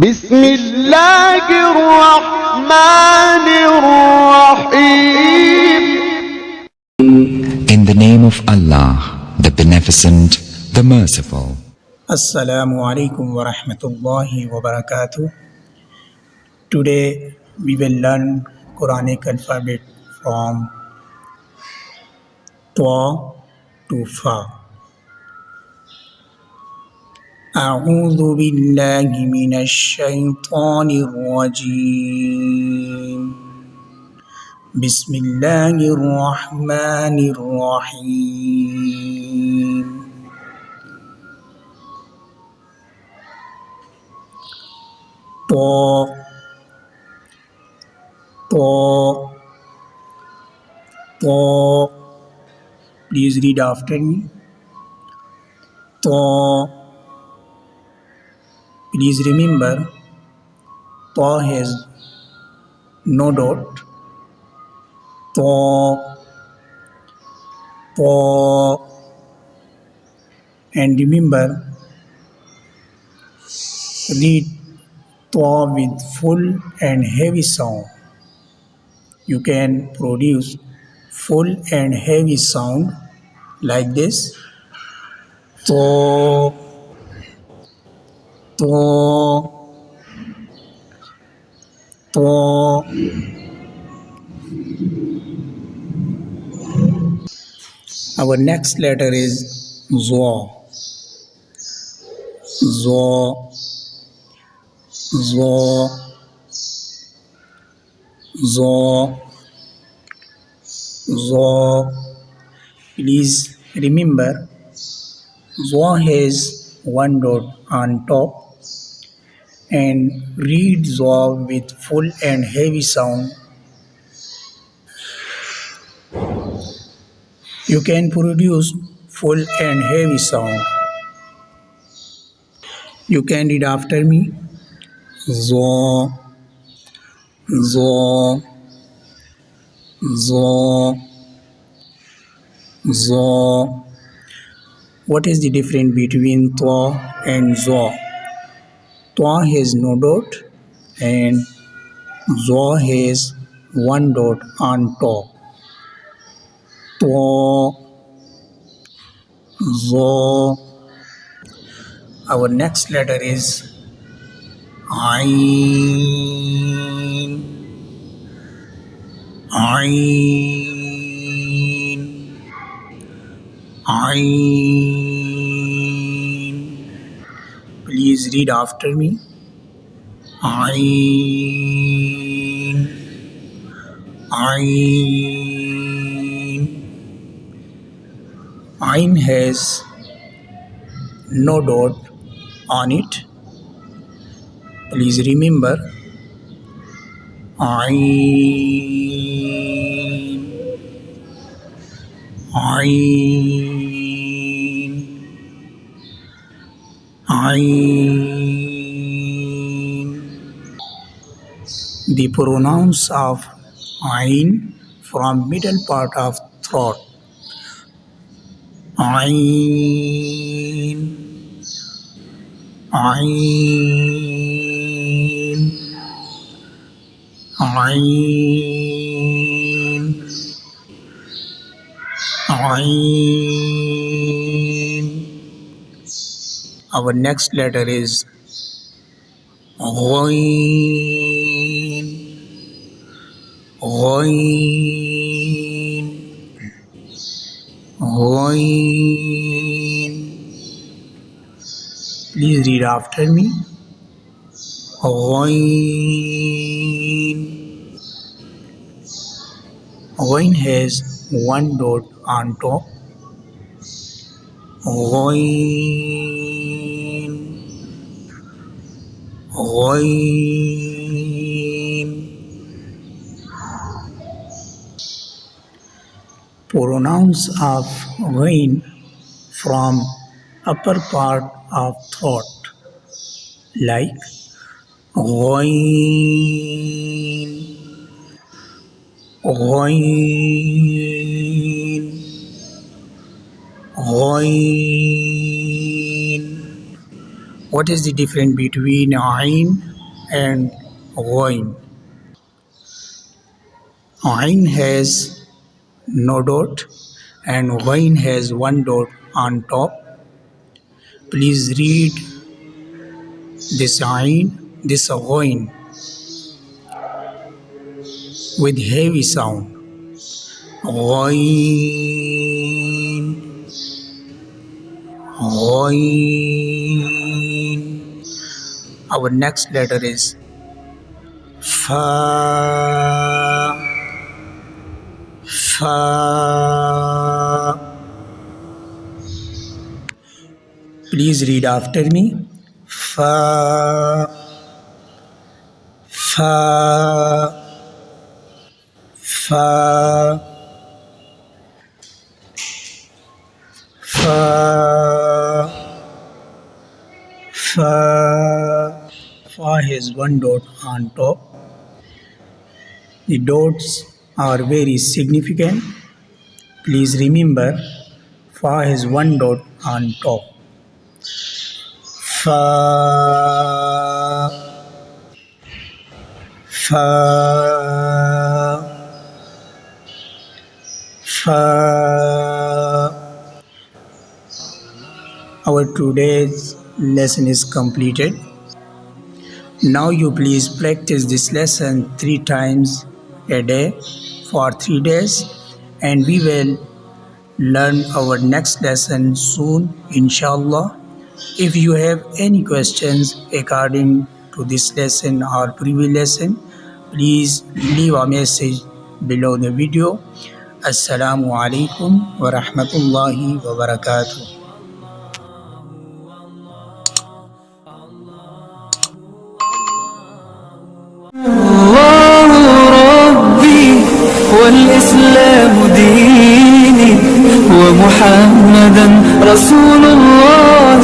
بسم الله الرحمن الرحيم. In the name of Allah, the Beneficent, the Merciful. Assalamu alaikum wa rahmatullahi wa barakatuh. Today we will learn Quranic alphabet from Ta to Fa. أعوذ بالله من الشيطان الرجيم. بسم الله الرحمن الرحيم. طا طا طا. Please read after me. طا. Please remember, Ta has no dot. Ta, Ta. And remember, read Ta with full and heavy sound. You can produce full and heavy sound like this. Ta, Ta, Ta. Our next letter is Zwa. Zwa, Zwa, Zwa, Zwa. Please remember, Zwa has one dot on top, and read Zwa with full and heavy sound. You can produce full and heavy sound. You can read after me. Zwa, Zwa, Zwa, Zwa. What is the difference between Ta and Zwa? Ta has no dot and Zwa has one dot on top. Ta, Zwa. Our next letter is Ain. Ain. Ain. Please read after me. Ain. Ain. Ain has no dot on it. Please remember, Ain. Ain. Ain. The pronouns of Ain from middle part of throat. Ain. Ain. Ain. Ain. Our next letter is Ghain. Ghain. Ghain. Please read after me. Ghain. Ghain has one dot on top. Ghain. Ghain. Pronouns of Ghain from upper part of throat, like غين غين غين. What is the difference between ain and ghain? Ain has no dot and ghain has one dot on top. Please read this ain, this ghain with heavy sound. Ghain, ghain. Our next letter is fa, fa. Please read after me. Fa, fa, fa, fa, fa. Fa has one dot on top. The dots are very significant. Please remember, fa has one dot on top. Fa, fa, fa. Our today's lesson is completed. Now you please practice this lesson 3 times a day for 3 days, and we will learn our next lesson soon, inshallah. If you have any questions according to this lesson or previous lesson, please leave a message below the video. Assalamu alaikum wa rahmatullahi wa barakatuh. والإسلام ديني ومحمدا رسول الله